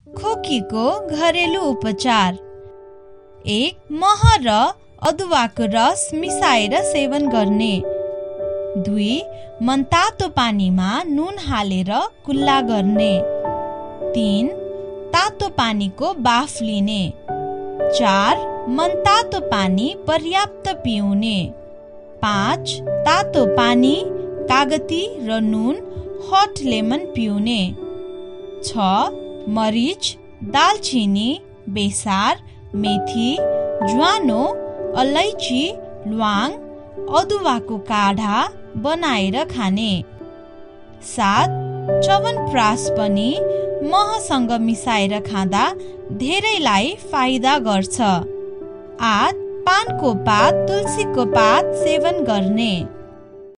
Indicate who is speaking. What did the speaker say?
Speaker 1: खोकीको घरेलु उपचार। 1. मह र अदुवाको रस मिसाएर सेवन गर्ने। 2. मनतातो पानीमा नुन हालेर कुल्ला गर्ने। 3. तातो पानीको बाफ लिने। 4. मनतातो पानी पर्याप्त पिउने। 5. तातो पानी, कागती र नुन हट लेमन पिउने। 6. मरिच, दालचिनी, बेसार, मेथी, ज्वानो, अलैची, ल्वाङ, अदुवाको काढा बनाएर खाने। 7. च्यवनप्रास पनि महसँग मिसाएर खाँदा धेरैलाई फाइदा गर्छ। 8. पानको पात, तुलसीको पात सेवन गर्ने।